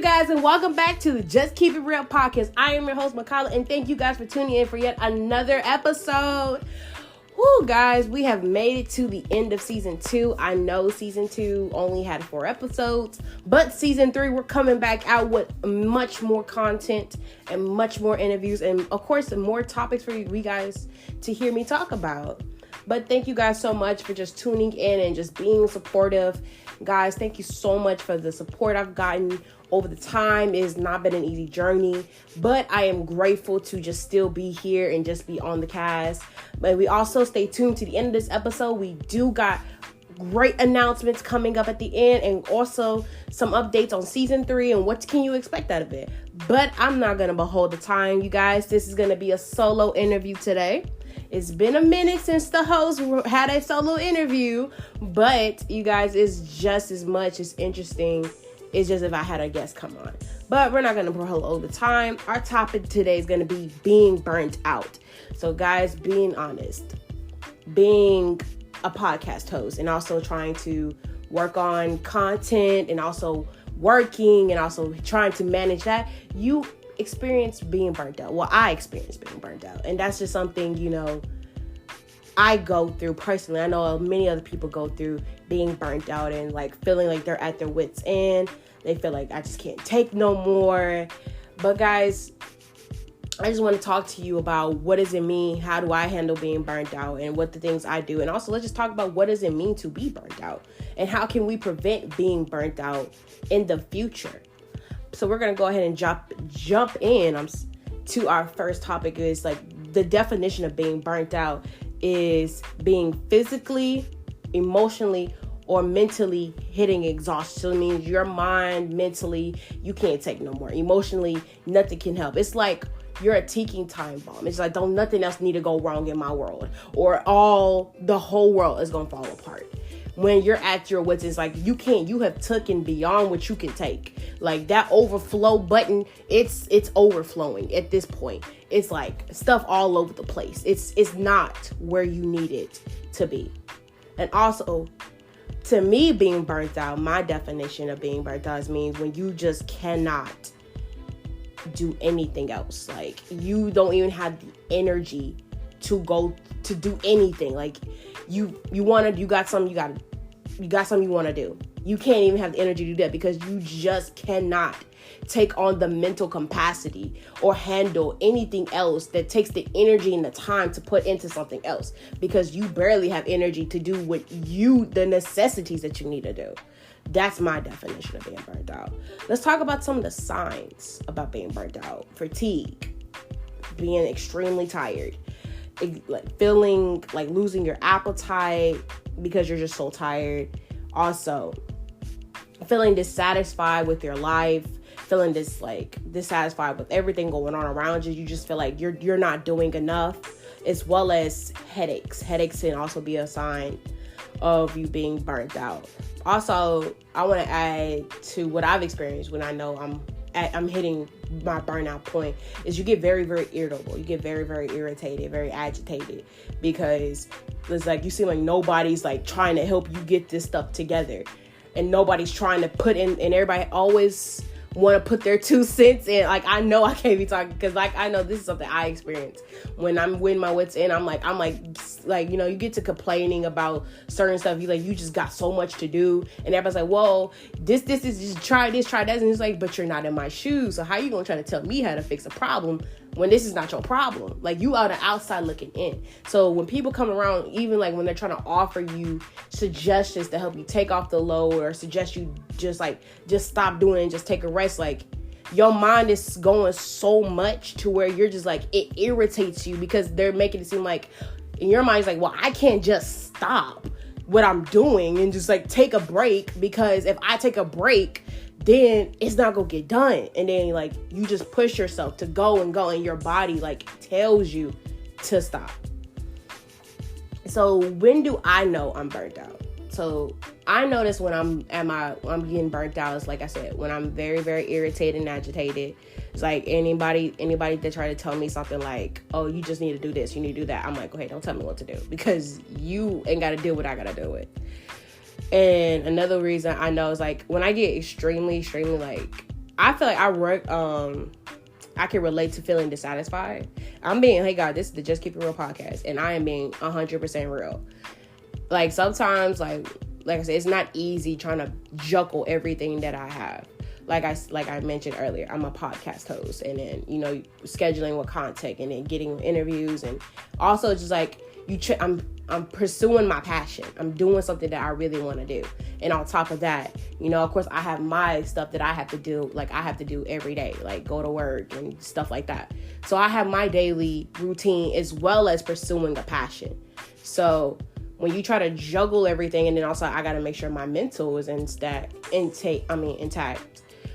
guys, and welcome back to the Just Keep It Real podcast. I am your host, Makala, and thank you guys for tuning in for yet another episode. Woo, guys, we have made it to the end of season 2. I know season 2 only had 4 episodes, but season 3, we're coming back out with much more content and much more interviews, and of course, more topics for you guys to hear me talk about. But thank you guys so much for just tuning in and just being supportive. Guys, thank you so much for the support I've gotten over the time. It has not been an easy journey, but I am grateful to just still be here and just be on the cast. But we also stay tuned to the end of this episode. We do got great announcements coming up at the end, and also some updates on season 3 and what can you expect out of it. But I'm not going to behold the time, you guys. This is going to be a solo interview today. It's been a minute since the host had a solo interview, but you guys, it's just as much as interesting. It's just if I had a guest come on. But we're not going to behold the time. Our topic today is going to be being burnt out. So guys, being honest, being a podcast host and also trying to work on content and also working and also trying to manage that, you experience being burnt out. Well, I experienced being burnt out, and that's just something, I go through personally. I know many other people go through being burnt out and like feeling like they're at their wits' end. They feel like I just can't take no more. But guys, I just want to talk to you about what does it mean, how do I handle being burnt out, and what the things I do. And also, let's just talk about what does it mean to be burnt out and how can we prevent being burnt out in the future. So we're going to go ahead and jump in to our first topic. Is like the definition of being burnt out is being physically, emotionally, or mentally hitting exhaustion. So it means your mind, mentally, you can't take no more. Emotionally, nothing can help. It's like you're a ticking time bomb. It's like nothing else need to go wrong in my world, or the whole world is going to fall apart. When you're at your wits, it's like you have taken beyond what you can take. Like that overflow button, it's overflowing at this point. It's like stuff all over the place. It's not where you need it to be. And also, to me, being burnt out, my definition of being burnt out means when you just cannot do anything else. Like you don't even have the energy to go to do anything. Like you got something you want to do. You can't even have the energy to do that because you just cannot take on the mental capacity or handle anything else that takes the energy and the time to put into something else, because you barely have energy to do the necessities that you need to do. That's my definition of being burnt out. Let's talk about some of the signs about being burnt out. Fatigue, being extremely tired, like feeling like losing your appetite because you're just so tired. Also, feeling dissatisfied with your life, feeling dissatisfied with everything going on around you. You just feel like you're not doing enough, as well as headaches. Headaches can also be a sign of you being burnt out. Also, I want to add to what I've experienced when I know I'm hitting my burnout point is you get very, very irritable. You get very, very irritated, very agitated, because it's like you seem like nobody's like trying to help you get this stuff together, and nobody's trying to put in, and everybody always want to put their 2 cents in. Like, I know I can't be talking because like I know this is something I experience when I'm with my wits in. I'm like you get to complaining about certain stuff. You just got so much to do, and everybody's like, well, this is just try this, try that, and it's like, but you're not in my shoes, so how you gonna try to tell me how to fix a problem when this is not your problem? Like, you are the outside looking in. So when people come around, even like when they're trying to offer you suggestions to help you take off the load, or suggest you just stop doing it and just take a rest, like your mind is going so much to where you're just like, it irritates you because they're making it seem like in your mind, it's like, well, I can't just stop what I'm doing and just like take a break, because if I take a break, then it's not gonna get done. And then like you just push yourself to go, and your body like tells you to stop. So when do I know I'm burnt out? So I notice when I'm getting burnt out, is like I said, when I'm very, very irritated and agitated. It's like anybody that try to tell me something like, oh, you just need to do this, you need to do that. I'm like, okay, don't tell me what to do, because you ain't got to deal with what I got to deal with. And another reason I know is like when I get extremely, extremely like I feel like I can relate to feeling dissatisfied. Hey God, this is the Just Keep It Real podcast, and I am being 100% real. Like, sometimes, like I said, it's not easy trying to juggle everything that I have. Like I mentioned earlier, I'm a podcast host, and then, scheduling with content, and then getting interviews, and also just like I'm pursuing my passion. I'm doing something that I really want to do. And on top of that, of course, I have my stuff that I have to do. Like, I have to do every day, like go to work and stuff like that. So I have my daily routine as well as pursuing a passion. So when you try to juggle everything, and then also I got to make sure my mental is intact.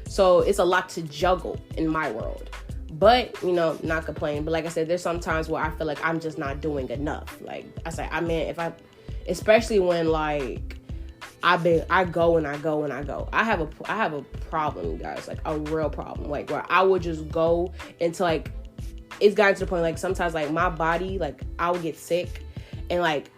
So it's a lot to juggle in my world. But, not complaining. But like I said, there's some times where I feel like I'm just not doing enough. Like I said, especially when like I go and I go and I go. I have a problem, guys, like a real problem. Like, where I would just go until like it's gotten to the point like sometimes like my body, like I would get sick, and like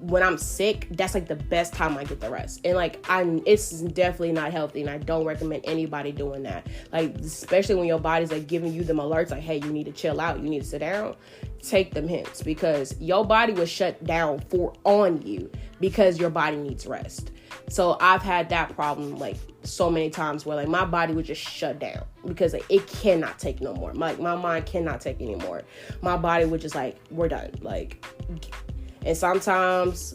when I'm sick, that's like the best time I get the rest. And like it's definitely not healthy, and I don't recommend anybody doing that. Like, especially when your body's like giving you them alerts like, hey, you need to chill out, you need to sit down. Take them hints, because your body was shut down on you because your body needs rest. So I've had that problem like so many times where like my body would just shut down because like it cannot take no more. Like my mind cannot take anymore. My body would just like, we're done. Like, and sometimes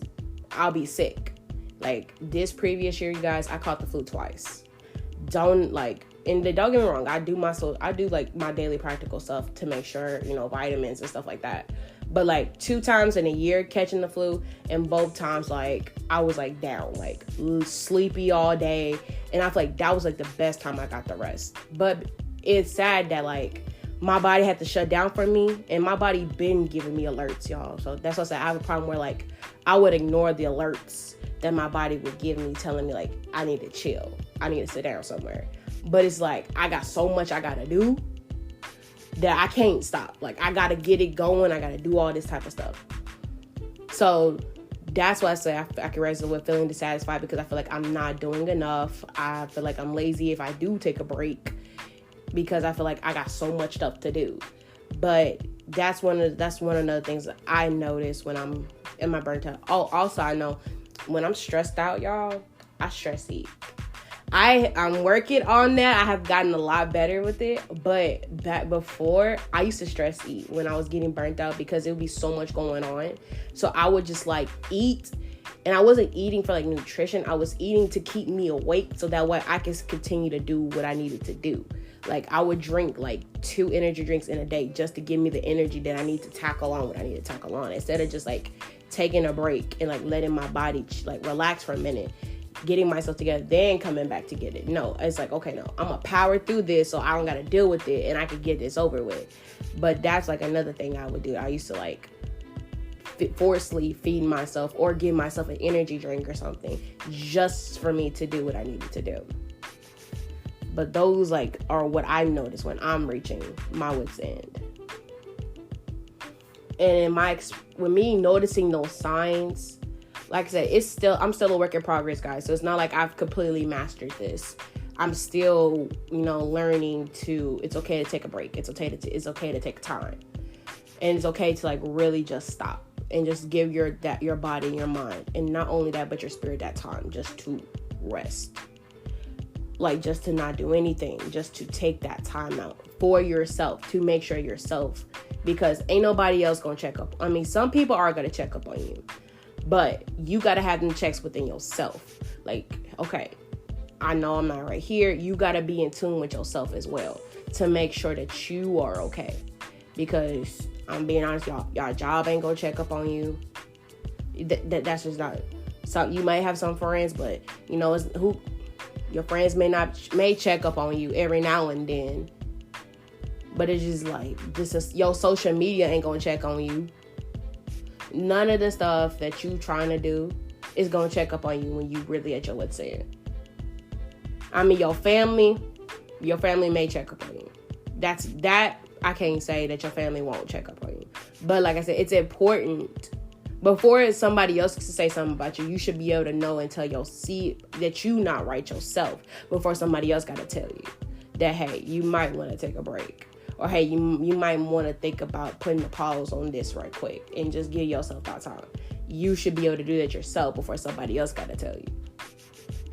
I'll be sick. Like this previous year, you guys, I caught the flu twice. Don't get me wrong, I do like my daily practical stuff to make sure, vitamins and stuff like that. But like 2 times in a year catching the flu, and both times like I was like down, like sleepy all day, and I feel like that was like the best time I got the rest. But it's sad that like my body had to shut down for me, and my body been giving me alerts, y'all. So that's what I said. I have a problem where like I would ignore the alerts that my body would give me, telling me like I need to chill, I need to sit down somewhere. But it's like I got so much I gotta do that I can't stop. Like, I gotta get it going, I gotta do all this type of stuff. So that's why I say I can resonate with feeling dissatisfied, because I feel like I'm not doing enough. I feel like I'm lazy if I do take a break, because I feel like I got so much stuff to do. But that's one of the things that I notice when I'm in my burnt out. Oh, also I know when I'm stressed out, y'all, I stress eat. I'm working on that. I have gotten a lot better with it. But back before, I used to stress eat when I was getting burnt out, because it would be so much going on. So I would just like eat, and I wasn't eating for like nutrition. I was eating to keep me awake, so that way I could continue to do what I needed to do. Like, I would drink like 2 energy drinks in a day just to give me the energy that I need to tackle on what I need to tackle on, instead of just like taking a break and like letting my body like relax for a minute, getting myself together, then coming back to get it. No, it's like, okay, no, I'm gonna power through this so I don't gotta deal with it, and I can get this over with. But that's like another thing I would do. I used to like forcefully feed myself or give myself an energy drink or something just for me to do what I needed to do. But those like are what I notice when I'm reaching my wit's end. And with me noticing those signs, like I said, I'm still a work in progress, guys. So it's not like I've completely mastered this. I'm still, learning it's okay to take a break. It's okay to take time. And it's okay to like really just stop and just give your body and your mind, and not only that, but your spirit, that time just to rest. Like, just to not do anything, just to take that time out for yourself, to make sure yourself, because ain't nobody else gonna check up. I mean, some people are gonna check up on you, but you gotta have them checks within yourself. Like, okay, I know I'm not right here. You gotta be in tune with yourself as well to make sure that you are okay. Because I'm being honest, y'all job ain't gonna check up on you. That's just not something. You might have some friends, but your friends may check up on you every now and then. But it's just like, your social media ain't gonna check on you. None of the stuff that you trying to do is gonna check up on you when you really at your wit's end. I mean, your family may check up on you. That I can't say that your family won't check up on you. But like I said, it's important. Before somebody else can say something about you, you should be able to know and see that you not right yourself before somebody else got to tell you. that, hey, you might want to take a break. Or, hey, you might want to think about putting a pause on this right quick and just give yourself that time. You should be able to do that yourself before somebody else got to tell you.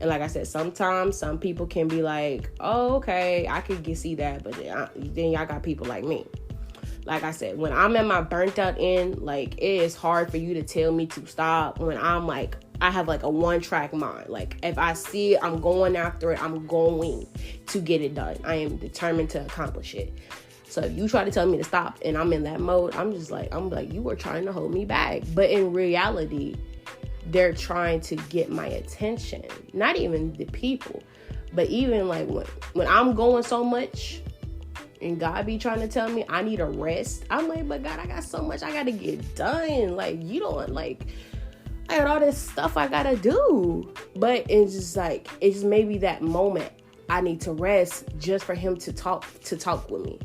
And like I said, sometimes some people can be like, oh, okay, I could see that. But then y'all got people like me. Like I said, when I'm at my burnt out end, like, it is hard for you to tell me to stop when I'm like, I have like a one-track mind. Like, if I see it, I'm going after it. I'm going to get it done. I am determined to accomplish it. So if you try to tell me to stop and I'm in that mode, I'm like, you are trying to hold me back. But in reality, they're trying to get my attention. Not even the people, but even like when I'm going so much and God be trying to tell me I need a rest, I'm like, but God, I got so much I got to get done. Like, you don't, like, I got all this stuff I got to do. But it's just maybe that moment I need to rest just for him to talk with me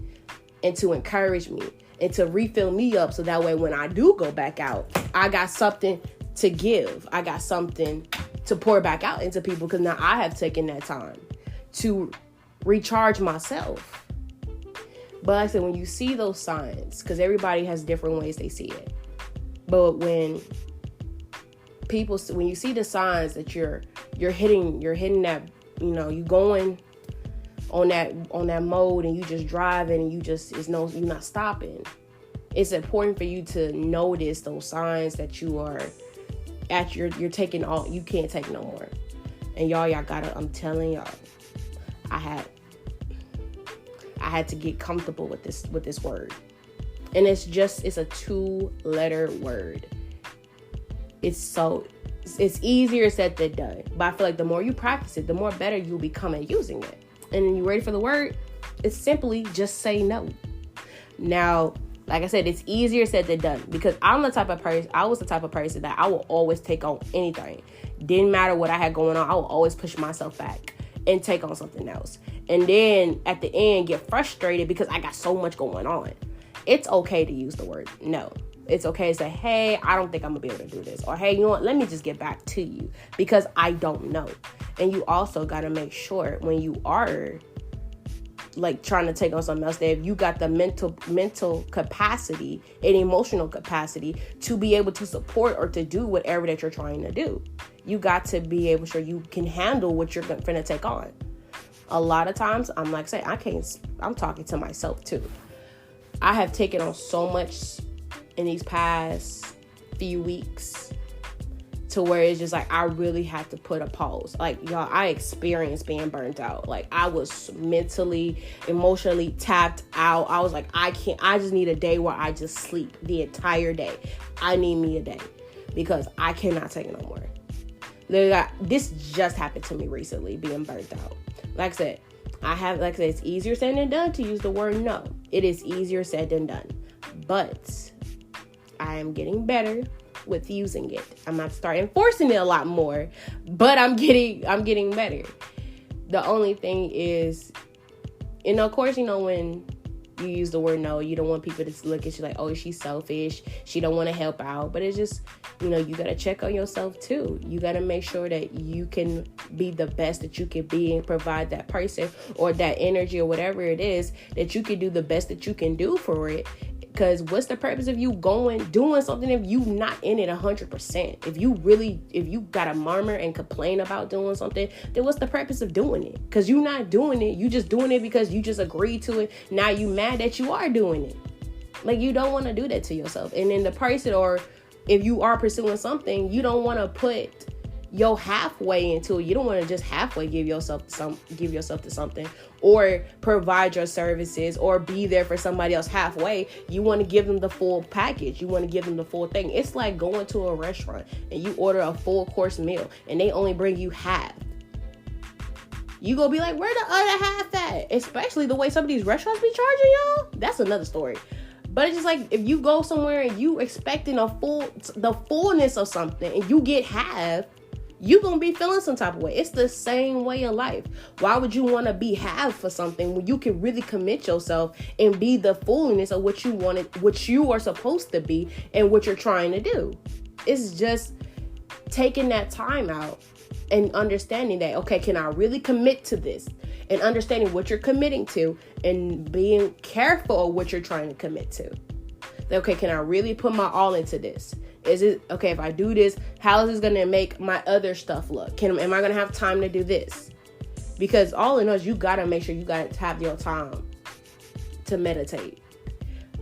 and to encourage me and to refill me up. So that way, when I do go back out, I got something to give. I got something to pour back out into people, because now I have taken that time to recharge myself. But like I said, when you see those signs, because everybody has different ways they see it. But when you see the signs that you're hitting that, you going on that mode and you just driving and you're not stopping. It's important for you to notice those signs that you are you're taking all, you can't take no more. And y'all gotta, I'm telling y'all, I had to get comfortable with this word. And it's a 2-letter word. It's easier said than done. But I feel like the more you practice it, the more better you'll become at using it. And you ready for the word? It's simply just say no. Now, like I said, it's easier said than done, because I was the type of person that I will always take on anything. Didn't matter what I had going on. I will always push myself back and take on something else. And then at the end, get frustrated because I got so much going on. It's okay to use the word no. It's okay to say, hey, I don't think I'm going to be able to do this. Or, hey, you know what? Let me just get back to you because I don't know. And you also got to make sure when you are like trying to take on something else, that if you got the mental capacity and emotional capacity to be able to support or to do whatever that you're trying to do, you got to be able to you can handle what you're going to take on. A lot of times, I'm like, I'm talking to myself too. I have taken on so much in these past few weeks to where it's just like I really had to put a pause. Like, y'all, I experienced being burnt out. Like, I was mentally, emotionally tapped out. I was like, I just need a day where I just sleep the entire day. I need me a day because I cannot take it no more. This just happened to me recently, being burnt out. Like I said, it's easier said than done to use the word no. It is easier said than done. But I am getting better with using it. I'm not starting enforcing it a lot more, but I'm getting better. The only thing is, of course, when you use the word no, you don't want people to look at you like, oh, she's selfish. She don't want to help out. But it's just, you got to check on yourself too. You got to make sure that you can be the best that you can be and provide that person or that energy or whatever it is, that you can do the best that you can do for it. Because what's the purpose of you doing something if you not in it 100%? If you gotta murmur and complain about doing something, then what's the purpose of doing it? Because you're not doing it. You just doing it because you just agreed to it. Now you mad that you are doing it. Like, you don't want to do that to yourself. And then the person, or if you are pursuing something, you don't want to put your halfway into it. You don't want to just halfway give yourself to something or provide your services or be there for somebody else halfway. You want to give them the full package. You want to give them the full thing. It's like going to a restaurant and you order a full course meal and they only bring you half. You gonna be like, where the other half at? Especially the way some of these restaurants be charging y'all. That's another story. But it's just like, if you go somewhere and you expecting the fullness of something and you get half, you're going to be feeling some type of way. It's the same way in life. Why would you want to be half for something when you can really commit yourself and be the fullness of what you wanted, what you are supposed to be, and what you're trying to do? It's just taking that time out and understanding that, okay, can I really commit to this? And understanding what you're committing to and being careful of what you're trying to commit to. Okay, can I really put my all into this? Is it, okay, if I do this, how is this going to make my other stuff look? Am I going to have time to do this? Because all in all, you got to make sure you got to have your time to meditate.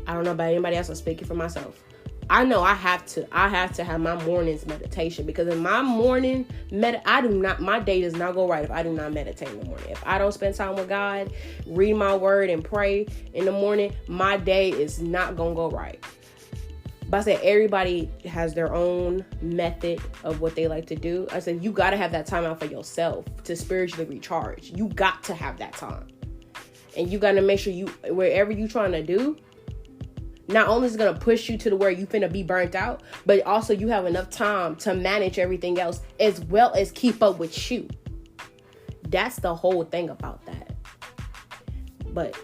I don't know about anybody else. I'm speaking for myself. I know I have to have my morning's meditation, because in my morning, my day does not go right if I do not meditate in the morning. If I don't spend time with God, read my word and pray in the morning, my day is not going to go right. But I said, everybody has their own method of what they like to do. I said, you got to have that time out for yourself to spiritually recharge. You got to have that time. And you got to make sure wherever you're trying to do, not only is it going to push you to the where you finna be burnt out, but also you have enough time to manage everything else as well as keep up with you. That's the whole thing about that. But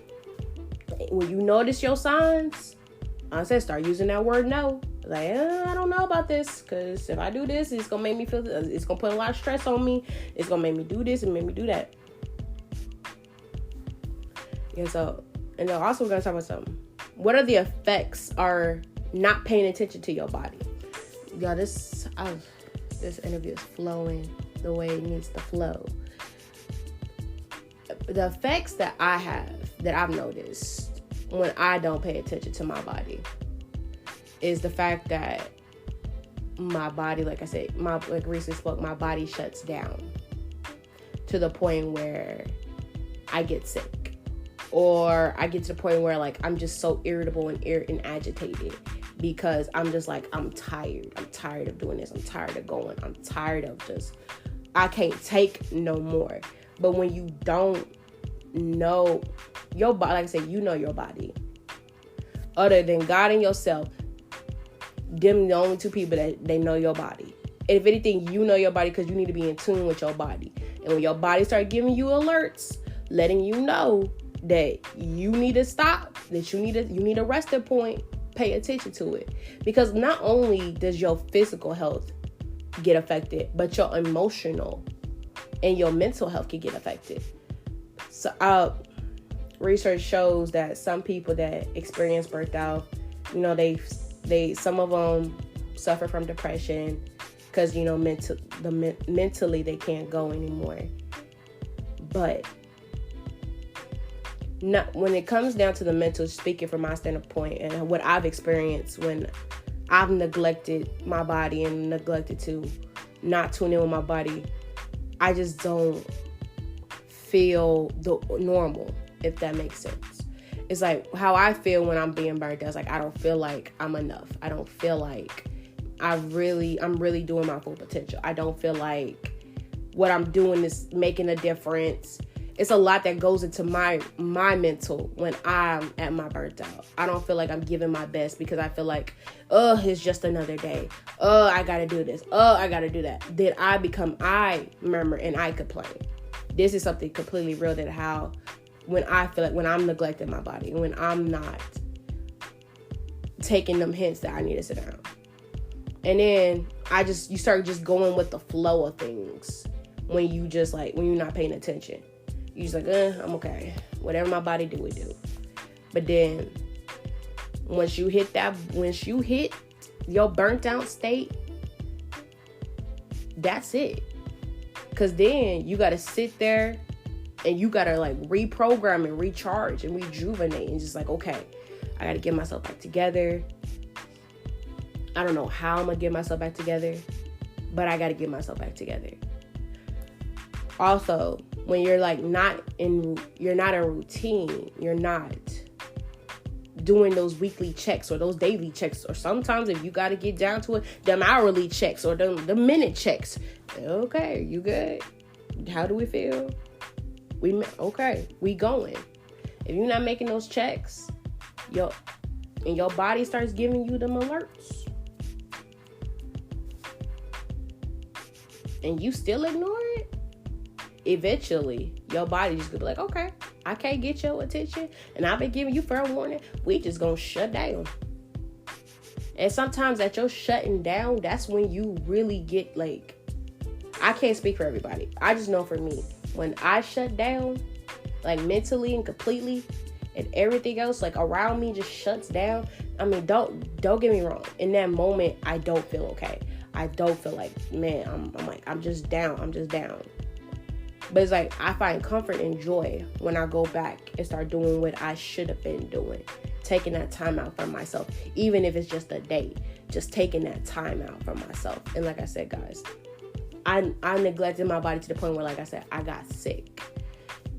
when you notice your signs, I said, start using that word no. Like, I don't know about this, because if I do this, it's going to make me feel, it's going to put a lot of stress on me. It's going to make me do this and make me do that. And then also we're going to talk about something. What are the effects are not paying attention to your body? Y'all, this interview is flowing the way it needs to flow. The effects that I've noticed when I don't pay attention to my body is the fact that my body, like I said, like recently spoke, my body shuts down to the point where I get sick. Or I get to the point where, like, I'm just so irritable and agitated because I'm just like, I'm tired. I'm tired of doing this. I'm tired of going. I'm tired of I can't take no more. But when you don't know your body, like I said, you know your body. Other than God and yourself, them the only two people that they know your body. And if anything, you know your body because you need to be in tune with your body. And when your body starts giving you alerts, letting you know that you need to stop, that you need a resting point, pay attention to it. Because not only does your physical health get affected, but your emotional and your mental health can get affected. So research shows that some people that experience burnt out, some of them suffer from depression because, mentally they can't go anymore. But not when it comes down to the mental, speaking from my standpoint and what I've experienced when I've neglected my body and neglected to not tune in with my body, I just don't feel normal, if that makes sense. It's like how I feel when I'm being burnt out. It's like I don't feel like I'm enough. I don't feel like I'm really doing my full potential. I don't feel like what I'm doing is making a difference. It's a lot that goes into my mental when I'm at my burnt out. I don't feel like I'm giving my best because I feel like, it's just another day. I gotta do this. I gotta do that. Then I murmur and I complain. This is something completely real when I feel like when I'm neglecting my body, when I'm not taking them hints that I need to sit down. And then you start just going with the flow of things when you're not paying attention. You're just like, I'm okay. Whatever my body do, it do. But then once you hit your burnt out state, that's it. Because then you got to sit there and you got to like reprogram and recharge and rejuvenate and just like, okay, I got to get myself back together. I don't know how I'm going to get myself back together, but I got to get myself back together. Also, when you're like you're not in routine, you're not doing those weekly checks or those daily checks, or sometimes if you got to get down to it, them hourly checks or the minute checks. Okay, you good? How do we feel? We going. If you're not making those checks, your body starts giving you them alerts, and you still ignore it, eventually your body just gonna be like, okay, I can't get your attention and I've been giving you fair warning, we just gonna shut down. And sometimes at your shutting down, that's when you really get like I can't speak for everybody. I just know for me, when I shut down, like mentally and completely, and everything else like around me just shuts down. I mean, don't get me wrong. In that moment, I don't feel okay. I don't feel like, man, I'm just down. I'm just down. But it's like I find comfort and joy when I go back and start doing what I should have been doing. Taking that time out for myself. Even if it's just a day. Just taking that time out for myself. And like I said, guys, I neglected my body to the point where, like I said, I got sick.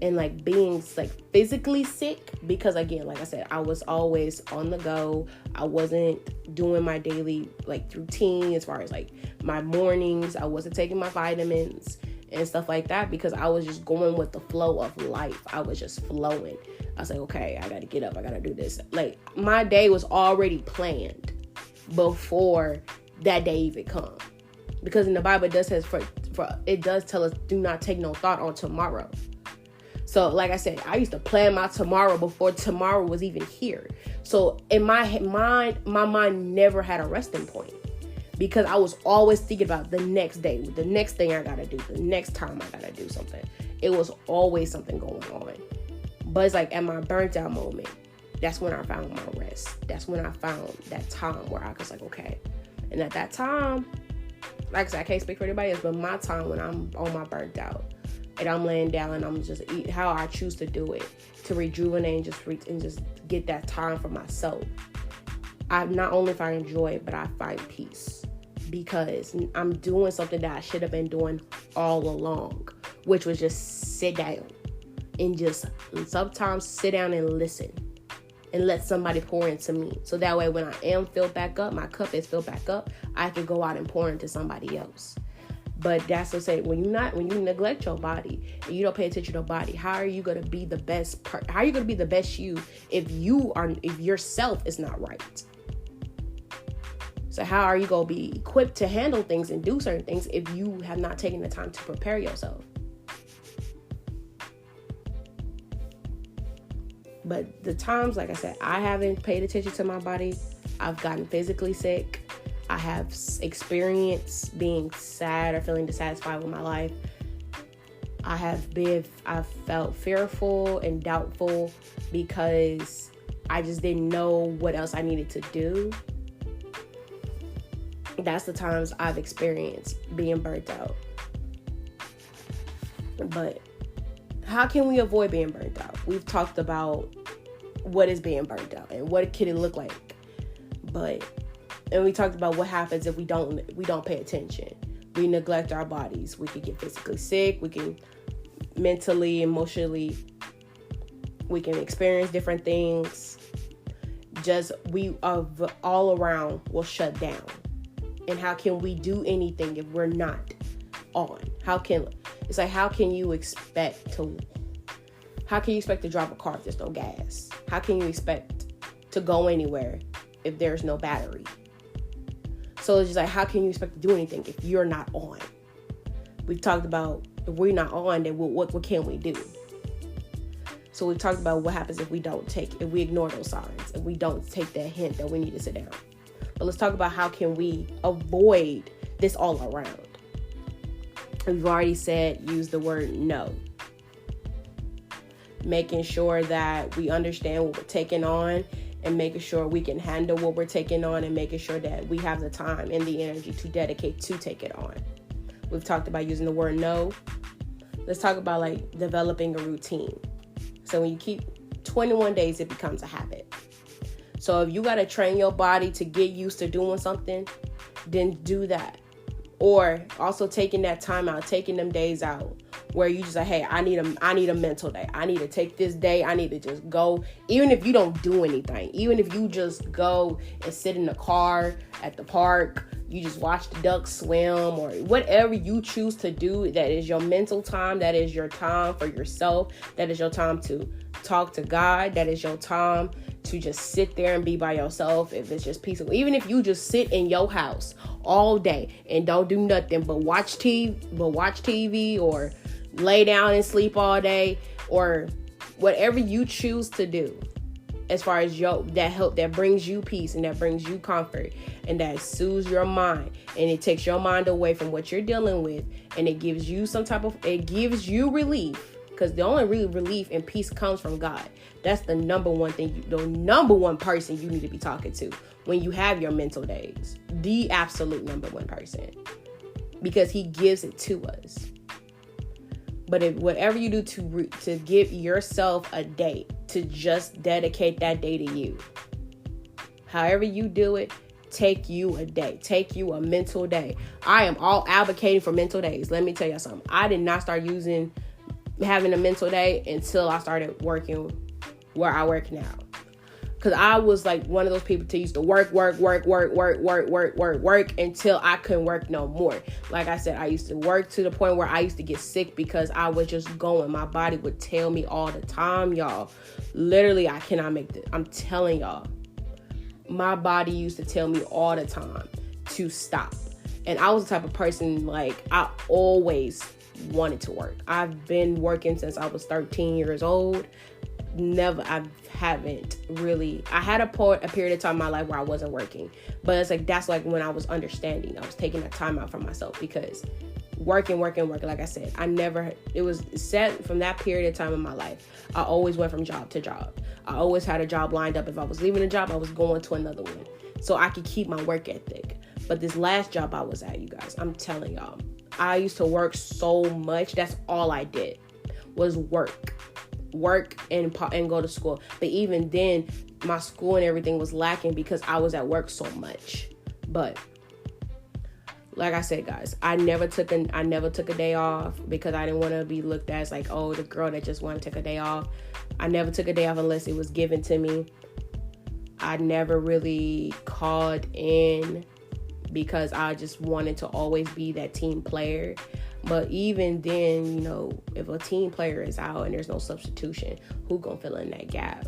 And like being like physically sick because, again, like I said, I was always on the go. I wasn't doing my daily like routine as far as like my mornings. I wasn't taking my vitamins and stuff like that because I was just going with the flow of life. I was just flowing. I was like, okay, I got to get up. I got to do this. Like my day was already planned before that day even come. Because in the Bible it does says it does tell us do not take no thought on tomorrow. So like I said, I used to plan my tomorrow before tomorrow was even here. So in my mind never had a resting point. Because I was always thinking about the next day, the next thing I gotta do, the next time I gotta do something. It was always something going on. But it's like at my burnt out moment, that's when I found my rest. That's when I found that time where I was like, okay. And at that time, like I said, I can't speak for anybody else, but my time when I'm on my burnt out and I'm laying down and I'm just eat how I choose to do it to rejuvenate and just get that time for myself. I not only find joy, but I find peace because I'm doing something that I should have been doing all along, which was just sit down and sometimes sit down and listen and let somebody pour into me. So that way, when I am filled back up, my cup is filled back up, I can go out and pour into somebody else. But that's to say, when you neglect your body and you don't pay attention to your body, how are you going to be the best how are you going to be the best you if yourself is not right? So how are you going to be equipped to handle things and do certain things if you have not taken the time to prepare yourself? But the times, like I said, I haven't paid attention to my body. I've gotten physically sick. I have experienced being sad or feeling dissatisfied with my life. I've felt fearful and doubtful because I just didn't know what else I needed to do. That's the times I've experienced being burnt out. But how can we avoid being burnt out? We've talked about what is being burnt out and what can it look like. And we talked about what happens if we don't pay attention. We neglect our bodies. We could get physically sick. We can mentally, emotionally, we can experience different things. We all around will shut down. And how can we do anything if we're not on? How can you expect to drive a car if there's no gas? How can you expect to go anywhere if there's no battery? So it's just like, how can you expect to do anything if you're not on? We've talked about if we're not on, then what can we do? So we've talked about what happens if we ignore those signs, and we don't take that hint that we need to sit down. But let's talk about how can we avoid this all around. We've already said, use the word no. Making sure that we understand what we're taking on and making sure we can handle what we're taking on and making sure that we have the time and the energy to dedicate to take it on. We've talked about using the word no. Let's talk about like developing a routine. So when you keep 21 days, it becomes a habit. So if you got to train your body to get used to doing something, then do that. Or also taking that time out, taking them days out where you just like, hey, I need a mental day. I need to take this day. I need to just go. Even if you don't do anything, even if you just go and sit in the car at the park, you just watch the ducks swim or whatever you choose to do, that is your mental time. That is your time for yourself. That is your time to talk to God. That is your time to just sit there and be by yourself. If it's just peaceful, even if you just sit in your house all day and don't do nothing but watch TV or lay down and sleep all day or whatever you choose to do, as far as that brings you peace and that brings you comfort and that soothes your mind and it takes your mind away from what you're dealing with and it gives you relief, because the only real relief and peace comes from God. That's the number one thing, the number one person you need to be talking to when you have your mental days. The absolute number one person, because he gives it to us. But whatever you do to give yourself a day, to just dedicate that day to you, however you do it, take you a day, take you a mental day. I am all advocating for mental days. Let me tell you something. I did not start having a mental day until I started working where I work now. Because I was like one of those people to used to work until I couldn't work no more. Like I said, I used to work to the point where I used to get sick because I was just going. My body would tell me all the time, y'all. Literally, I cannot make this. I'm telling y'all. My body used to tell me all the time to stop. And I was the type of person, like, I always wanted to work. I've been working since I was 13 years old. I haven't really. I had a period of time in my life where I wasn't working, but it's like that's like when I was understanding. I was taking that time out for myself because working. Like I said, it was set from that period of time in my life. I always went from job to job. I always had a job lined up. If I was leaving a job, I was going to another one so I could keep my work ethic. But this last job I was at, you guys, I'm telling y'all, I used to work so much. That's all I did was work and go to school. But even then, my school and everything was lacking because I was at work so much. But like I said, guys, I never took a day off because I didn't want to be looked at as like, oh, the girl that just wanted to take a day off. I never took a day off unless it was given to me. I never really called in because I just wanted to always be that team player. But even then, you know, if a team player is out and there's no substitution, who gonna fill in that gap?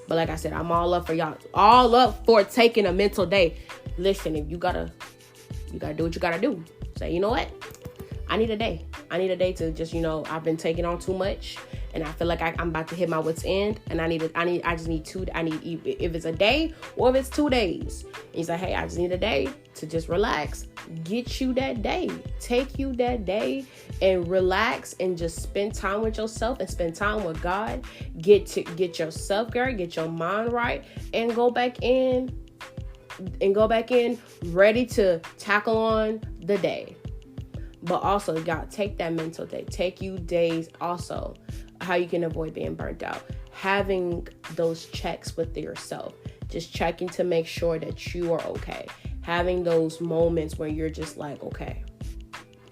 But like I said, I'm all up for y'all. All up for taking a mental day. Listen, if you gotta do what you gotta do. Say, you know what? I need a day. I need a day to just, you know, I've been taking on too much and I feel like I'm about to hit my wit's end and I need if it's a day or if it's 2 days. And he's like, hey, I just need a day to just relax. Get you that day. Take you that day and relax and just spend time with yourself and spend time with God. Get yourself, girl, get your mind right and go back in ready to tackle on the day. But also, y'all, take that mental day. Take you days also. How you can avoid being burnt out. Having those checks with yourself. Just checking to make sure that you are okay. Having those moments where you're just like, okay.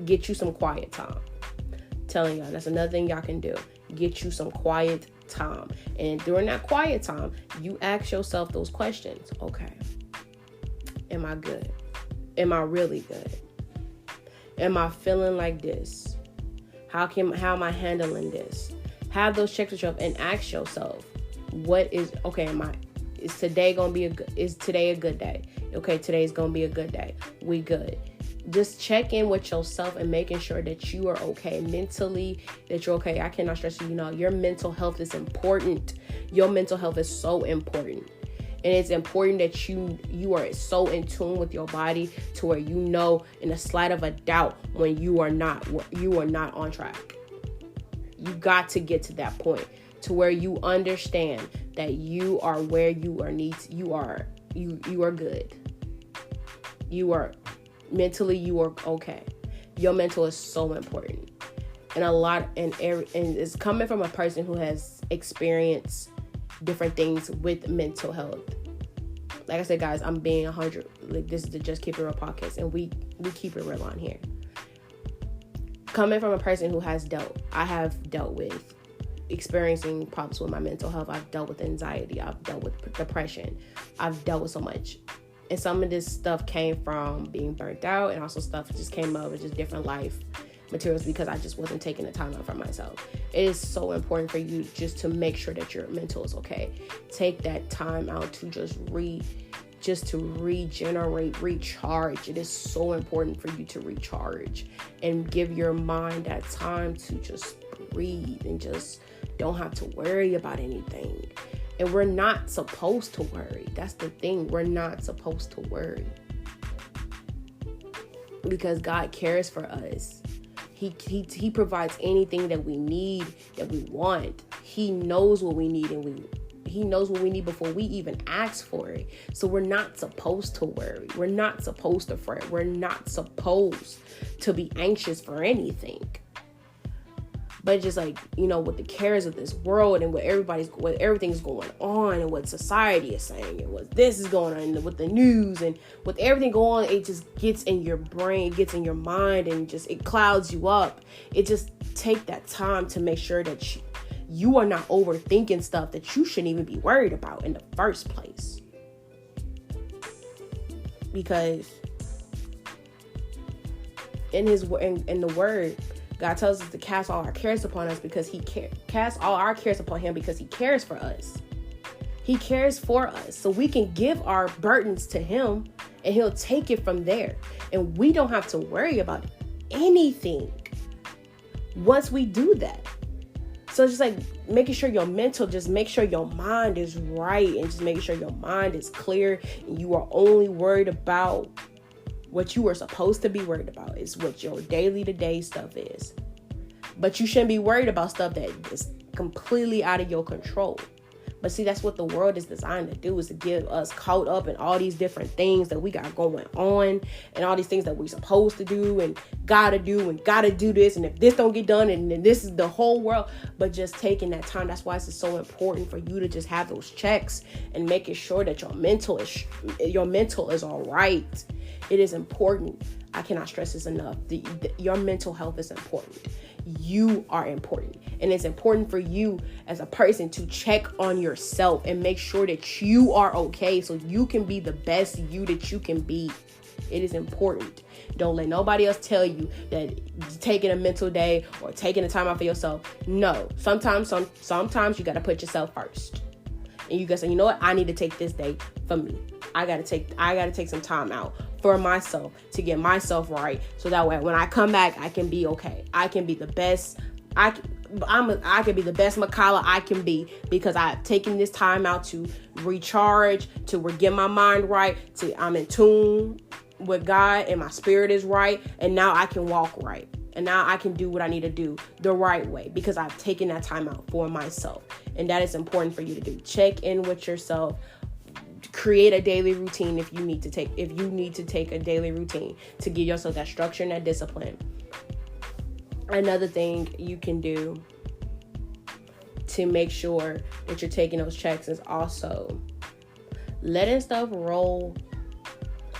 Get you some quiet time. Telling y'all, that's another thing y'all can do. Get you some quiet time. And during that quiet time, you ask yourself those questions. Okay. Am I good? Am I really good? Am I feeling like this? How am I handling this? Have those checks with yourself and ask yourself, is today a good day? Okay, today's gonna be a good day. We good. Just check in with yourself and making sure that you are okay mentally, that you're okay. I cannot stress you, your mental health is important. Your mental health is so important. And it's important that you are so in tune with your body to where you know in a slight of a doubt when you are not on track. You got to get to that point to where you understand that you are where you are you are good. You are mentally, you are okay. Your mental is so important. And it's coming from a person who has experienced different things with mental health. Like I said, guys, I'm being 100. Like, this is the Just Keep It Real podcast, and we keep it real on here. Coming from a person who I have dealt with experiencing problems with my mental health. I've dealt with anxiety. I've dealt with depression. I've dealt with so much. And some of this stuff came from being burnt out, and also stuff just came up with just different life materials because I just wasn't taking the time out for myself. It is so important for you just to make sure that your mental is okay. Take that time out to just to regenerate, recharge. It is so important for you to recharge and give your mind that time to just breathe and just don't have to worry about anything. And we're not supposed to worry. That's the thing. We're not supposed to worry. Because God cares for us. He provides anything that we need, that we want. He knows what we need, and He knows what we need before we even ask for it. So we're not supposed to worry. We're not supposed to fret. We're not supposed to be anxious for anything. But just like, with the cares of this world and what everything's going on and what society is saying and what this is going on and with the news and with everything going on, it just gets in your brain, it gets in your mind, and it clouds you up. It just take that time to make sure that you are not overthinking stuff that you shouldn't even be worried about in the first place. Because in the word, God tells us to cast all our cares upon us because cast all our cares upon Him because He cares for us. He cares for us. So we can give our burdens to Him and He'll take it from there. And we don't have to worry about anything once we do that. So it's just like making sure just make sure your mind is right, and just making sure your mind is clear, and you are only worried about what you are supposed to be worried about. Is what your daily to day stuff is. But you shouldn't be worried about stuff that is completely out of your control. But see, that's what the world is designed to do, is to get us caught up in all these different things that we got going on, and all these things that we're supposed to do and gotta do this, and if this don't get done, and then this is the whole world. But just taking that time, that's why it's so important for you to just have those checks and making sure that your mental is all right. It is important. I cannot stress this enough. Your mental health is important. You are important. And it's important for you as a person to check on yourself and make sure that you are okay so you can be the best you that you can be. It is important. Don't let nobody else tell you that taking a mental day or taking the time out for yourself. No. Sometimes you got to put yourself first. And you got to say, you know what? I need to take this day for me. I got to take some time out for myself to get myself right. So that way, when I come back, I can be okay. I can be the best. I can be the best Makala I can be because I've taken this time out to recharge, to get my mind right, I'm in tune with God and my spirit is right. And now I can walk right. And now I can do what I need to do the right way because I've taken that time out for myself. And that is important for you to do. Check in with yourself. Create a daily routine if you need to take a daily routine to give yourself that structure and that discipline. Another thing you can do to make sure that you're taking those checks is also letting stuff roll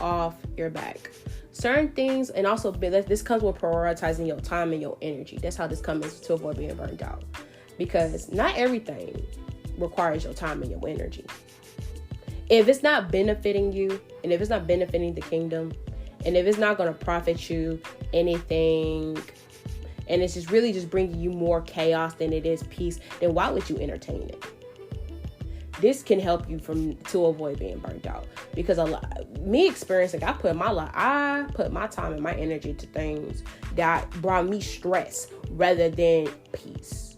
off your back. Certain things, and also this comes with prioritizing your time and your energy. That's how this comes to avoid being burnt out. Because not everything requires your time and your energy. If it's not benefiting you, and if it's not benefiting the kingdom, and if it's not going to profit you anything, and it's just really just bringing you more chaos than it is peace, then why would you entertain it? This can help you to avoid being burnt out. Because I put my time and my energy to things that brought me stress rather than peace.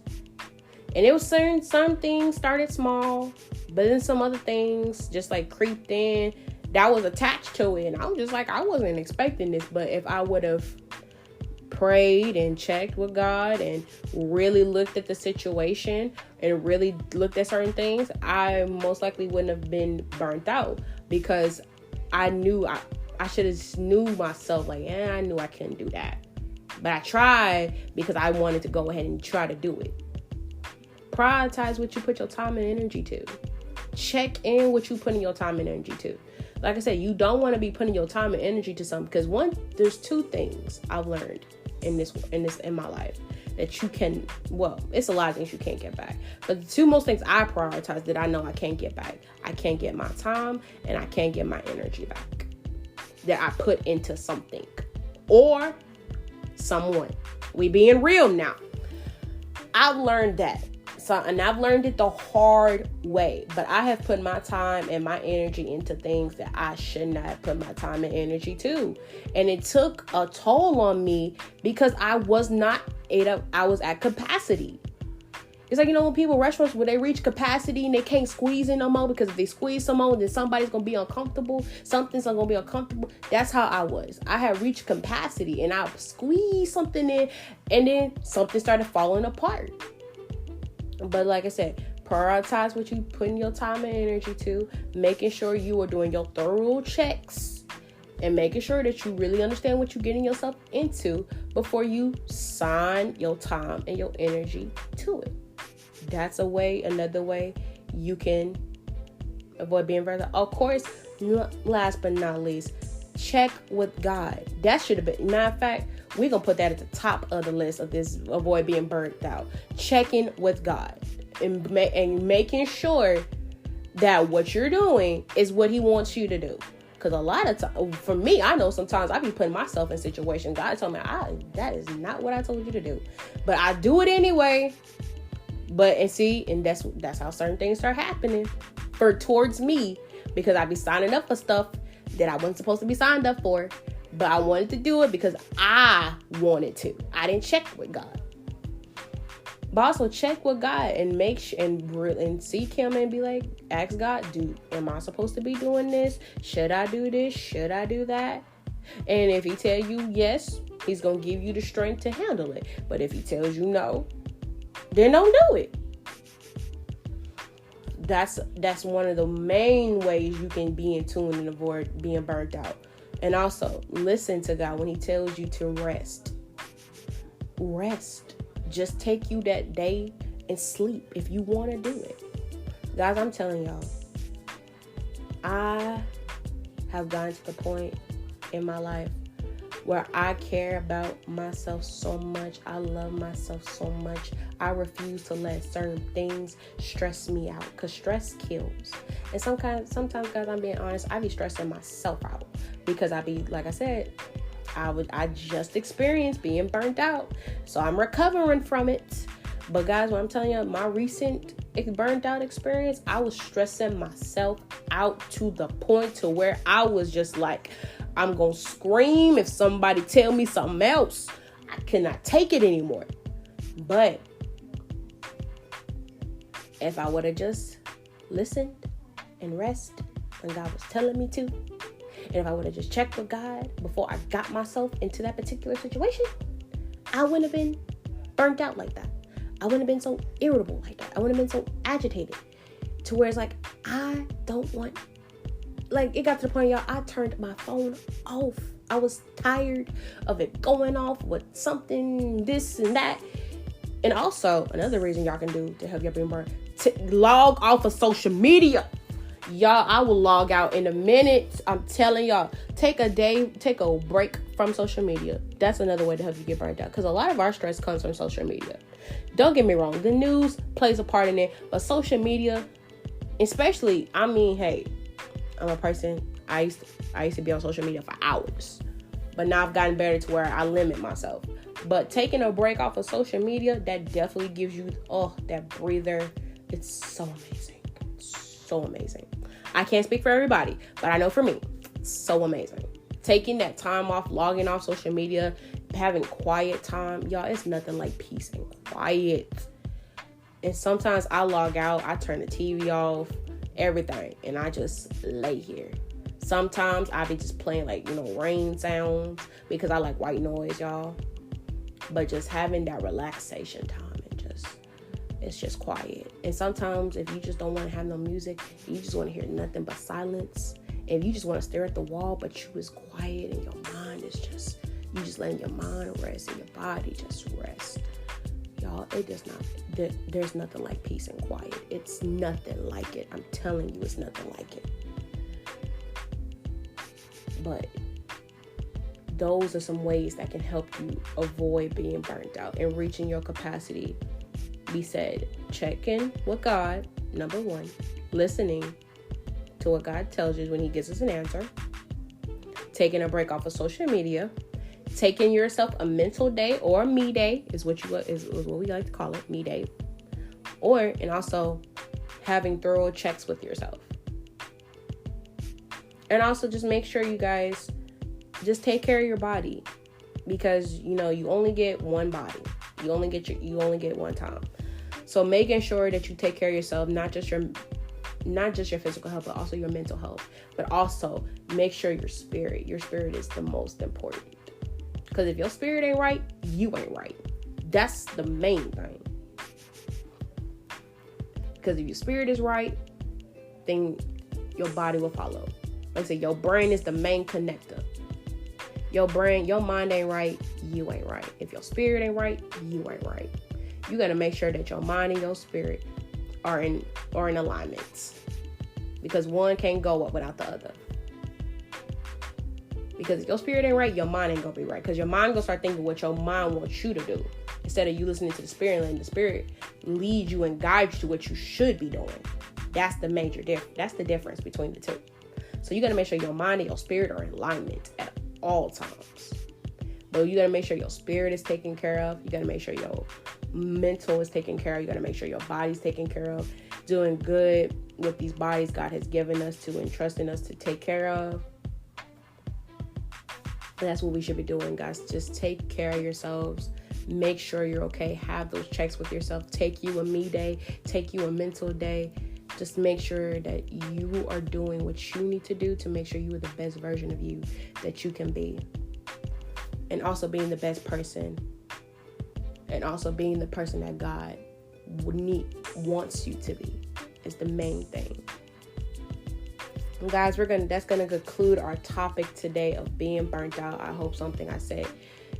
And it was some things started small, but then some other things just like creeped in that was attached to it. And I was just like, I wasn't expecting this. But if I would have prayed and checked with God and really looked at the situation and really looked at certain things, I most likely wouldn't have been burnt out because I knew I should have knew myself like, I knew I couldn't do that. But I tried because I wanted to go ahead and try to do it. Prioritize what you put your time and energy to. Check in what you putting your time and energy to. Like I said, you don't want to be putting your time and energy to something because there's two things I've learned in my life that you can, it's a lot of things you can't get back. But the two most things I prioritize that I know I can't get back. I can't get my time and I can't get my energy back that I put into something or someone. We being real now. I've learned that. And I've learned it the hard way, but I have put my time and my energy into things that I should not put my time and energy to. And it took a toll on me because I was not I was at capacity. It's like, when people restaurants, when they reach capacity and they can't squeeze in no more, because if they squeeze some more, then somebody's going to be uncomfortable. Something's going to be uncomfortable. That's how I was. I had reached capacity and I squeezed something in, and then something started falling apart. But like I said, prioritize what you putting your time and energy to, making sure you are doing your thorough checks and making sure that you really understand what you're getting yourself into before you sign your time and your energy to it. That's another way you can avoid being burnt out. Of course, last but not least, check with God. That should have been, matter of fact, we're going to put that at the top of the list of this, avoid being burnt out. Checking with God and making sure that what you're doing is what he wants you to do. Because a lot of times, for me, I know sometimes I be putting myself in situations. God told me, that is not what I told you to do. But I do it anyway. And that's how certain things start happening towards me, because I be signing up for stuff that I wasn't supposed to be signed up for, but I wanted to do it because I wanted to. I didn't check with God. But also check with God and make sure and seek him and be like, ask God, am I supposed to be doing this? Should I do this? Should I do that? And if he tell you yes, he's going to give you the strength to handle it. But if he tells you no, then don't do it. That's one of the main ways you can be in tune and avoid being burnt out. And also listen to God when he tells you to rest. Rest. Just take you that day and sleep if you want to do it. Guys, I'm telling y'all, I have gotten to the point in my life where I care about myself so much. I love myself so much. I refuse to let certain things stress me out, because stress kills. And sometimes, guys, I'm being honest, I be stressing myself out because I be, like I said, I just experienced being burnt out. So I'm recovering from it. But guys, what I'm telling you, my recent burnt out experience, I was stressing myself out to the point to where I was just like, I'm going to scream if somebody tell me something else. I cannot take it anymore. But if I would have just listened and rest when God was telling me to, and if I would have just checked with God before I got myself into that particular situation, I wouldn't have been burnt out like that. I wouldn't have been so irritable like that. I wouldn't have been so agitated to where it's like, I don't want, like, it got to the point, y'all, I turned my phone off. I was tired of it going off with something, this and that. And also, another reason y'all can do to help y'all being burnt, to log off of social media. Y'all, I will log out in a minute. I'm telling y'all, take a break from social media. That's another way to help you get burnt out, because a lot of our stress comes from social media. Don't get me wrong, the news plays a part in it, but social media, especially, I mean, hey, I'm a person, I used to be on social media for hours, but now I've gotten better to where I limit myself. But taking a break off of social media, that definitely gives you, that breather. It's so amazing. So amazing. I can't speak for everybody, but I know for me, it's so amazing. Taking that time off, logging off social media, having quiet time, y'all, it's nothing like peace and quiet. And sometimes I log out, I turn the TV off, everything, and I just lay here. Sometimes I be just playing rain sounds, because I like white noise, y'all. But just having that relaxation time and it's just quiet. And sometimes if you just don't want to have no music, you just want to hear nothing but silence. If you just want to stare at the wall, but you is quiet and your mind is just, you just letting your mind rest and your body just rest. Y'all, it does not, there's nothing like peace and quiet. It's nothing like it. I'm telling you, it's nothing like it. But those are some ways that can help you avoid being burnt out and reaching your capacity. Be said, check in with God, number one, listening to what God tells you when he gives us an answer, taking a break off of social media, taking yourself a mental day or a me day is what we like to call it, me day, and also having thorough checks with yourself. And also just make sure you guys just take care of your body, because you only get one body. You only get one time. So making sure that you take care of yourself, not just your physical health, but also your mental health. But also make sure your spirit is the most important. Because if your spirit ain't right, you ain't right. That's the main thing. Because if your spirit is right, then your body will follow. Like I said, your brain is the main connector. Your mind ain't right, you ain't right. If your spirit ain't right, you ain't right. You got to make sure that your mind and your spirit are in alignment. Because one can't go up without the other. Because if your spirit ain't right, your mind ain't going to be right. Because your mind going to start thinking what your mind wants you to do. Instead of you listening to the spirit and letting the spirit lead you and guide you to what you should be doing. That's the major difference. That's the difference between the two. So you got to make sure your mind and your spirit are in alignment at all times. But you got to make sure your spirit is taken care of. You got to make sure your mental is taken care of. You got to make sure your body's taken care of. Doing good with these bodies God has given us to and trusting us to take care of. And that's what we should be doing, guys. Just take care of yourselves. Make sure you're okay. Have those checks with yourself. Take you a me day. Take you a mental day. Just make sure that you are doing what you need to do to make sure you are the best version of you that you can be. And also being the best person. And also being the person that God wants you to be is the main thing. And guys, that's gonna conclude our topic today of being burnt out. I hope something I said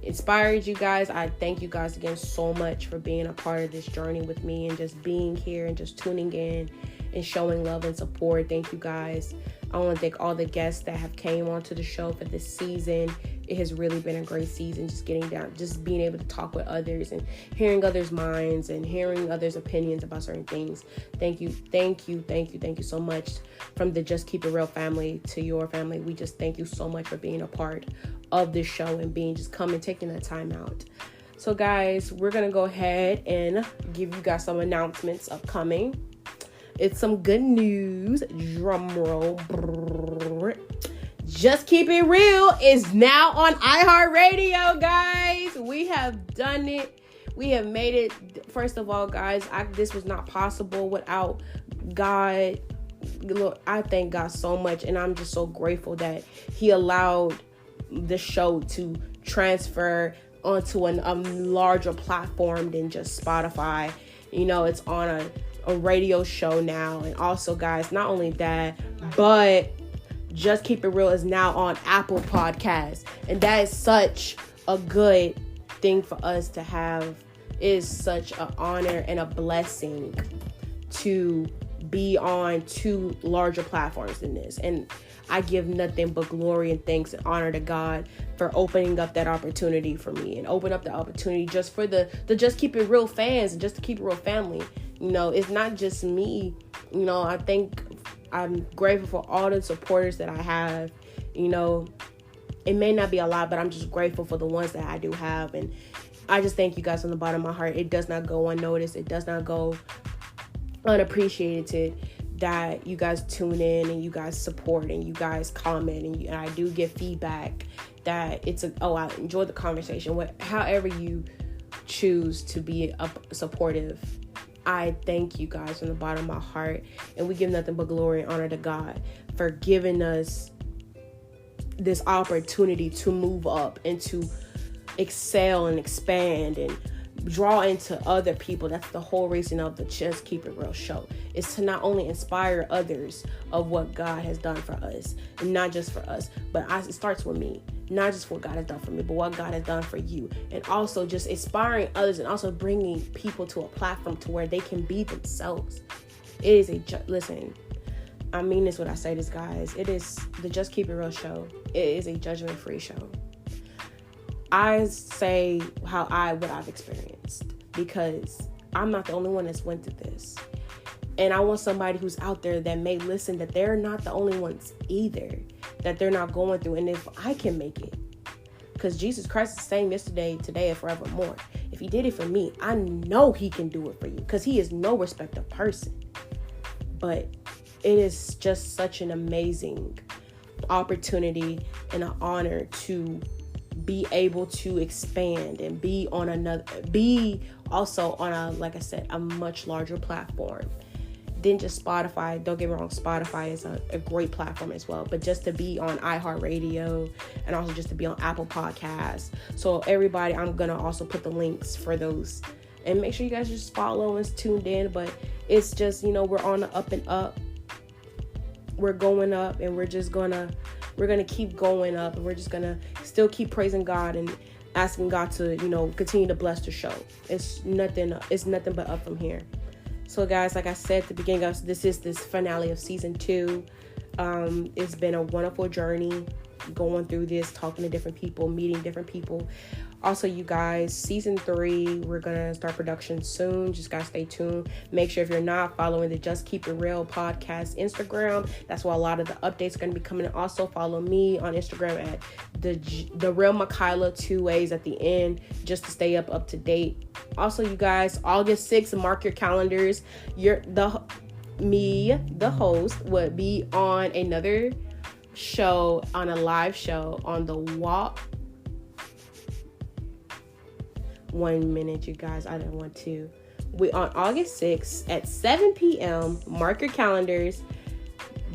inspired you guys. I thank you guys again so much for being a part of this journey with me and just being here and just tuning in and showing love and support. Thank you guys. I want to thank all the guests that have came onto the show for this season. It has really been a great season, just being able to talk with others and hearing others' minds and hearing others' opinions about certain things. Thank you so much. From the Just Keep It Real family to your family, we just thank you so much for being a part of this show and taking that time out. So guys, we're going to go ahead and give you guys some announcements upcoming. It's some good news. Drum roll. Just Keep It Real is now on iHeartRadio, guys. We have done it. We have made it. First of all, guys, this was not possible without God. Look, I thank God so much, and I'm just so grateful that He allowed the show to transfer onto a larger platform than just Spotify. It's on a radio show now. And also, guys, not only that, but Just Keep It Real is now on Apple Podcasts. And that is such a good thing for us to have. It is such an honor and a blessing to be on two larger platforms than this. And I give nothing but glory and thanks and honor to God for opening up that opportunity for me and open up the opportunity just for the Just Keep It Real fans and Just to Keep It Real family. It's not just me. I think I'm grateful for all the supporters that I have. It may not be a lot, but I'm just grateful for the ones that I do have. And I just thank you guys from the bottom of my heart. It does not go unnoticed. It does not go unappreciated that you guys tune in and you guys support and you guys comment and I do get feedback that I enjoy the conversation. However you choose to be supportive, I thank you guys from the bottom of my heart, and we give nothing but glory and honor to God for giving us this opportunity to move up and to excel and expand and draw into other people. That's the whole reason of the Just Keep It Real show, is to not only inspire others of what God has done for us, and not just for us, but it starts with me. Not just what God has done for me, but what God has done for you. And also just inspiring others and also bringing people to a platform to where they can be themselves. It is listen, I mean this when I say this, guys. It is the Just Keep It Real show. It is a judgment-free show. I say what I've experienced, because I'm not the only one that's went through this. And I want somebody who's out there that may listen that they're not the only ones either, that they're not going through. And if I can make it, because Jesus Christ is the same yesterday, today, and forevermore. If He did it for me, I know He can do it for you, because He is no respecter of person. But it is just such an amazing opportunity and an honor to be able to expand and be also on a, like I said, a much larger platform than just Spotify. Don't get me wrong, Spotify is a great platform as well, but just to be on iHeartRadio and also just to be on Apple Podcasts. So everybody, I'm gonna also put the links for those, and make sure you guys just follow and tuned in. But it's just, we're on the up and up. We're going up, and we're gonna keep going up, and we're just gonna still keep praising God and asking God to, continue to bless the show. It's nothing but up from here. So guys, like I said at the beginning of this finale of season 2. It's been a wonderful journey going through this, talking to different people, meeting different people. Also, you guys, season 3, we're gonna start production soon. Just gotta stay tuned. Make sure if you're not following the Just Keep It Real podcast Instagram, that's where a lot of the updates are gonna be coming. Also, follow me on Instagram at the Real Makayla, 2 ways at the end, just to stay up to date. Also, you guys, August 6th, mark your calendars. The host, would be on another show, on a live show on the Walk. 1 minute, you guys. I didn't want to. We on August 6th at 7 p.m. Mark your calendars.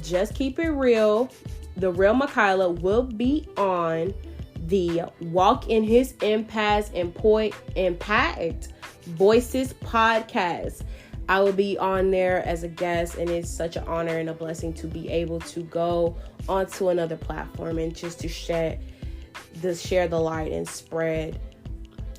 Just Keep It Real. The Real Makayla will be on the Walk in His Impact Voices podcast. I will be on there as a guest, and it's such an honor and a blessing to be able to go onto another platform and just to share the light and spread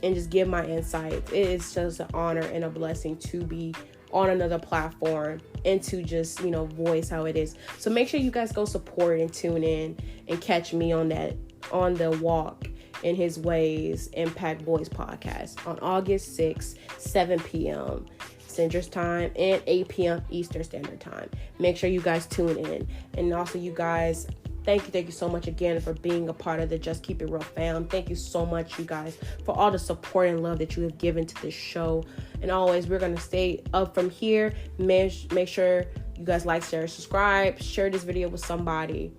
and just give my insights. It is just an honor and a blessing to be on another platform and to just, voice how it is. So make sure you guys go support and tune in and catch me on the Walk in His Ways Impact Voice podcast on August 6th, 7 p.m. Central Time and 8 p.m. Eastern Standard Time. Make sure you guys tune in. And also, you guys, thank you so much again for being a part of the Just Keep It Real fam. Thank you so much, you guys, for all the support and love that you have given to this show. And always, we're going to stay up from here. Make sure you guys like, share, subscribe, share this video with somebody,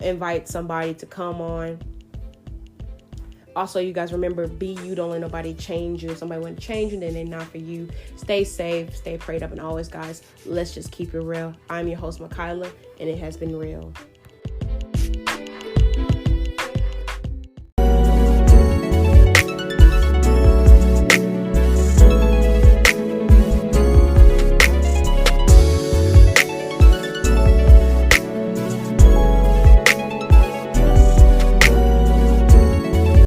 invite somebody to come on. Also, you guys, remember, be you. Don't let nobody change you. If somebody want to change you, then they're not for you. Stay safe, stay prayed up, and always, guys, let's just keep it real. I'm your host, Makayla, and it has been real.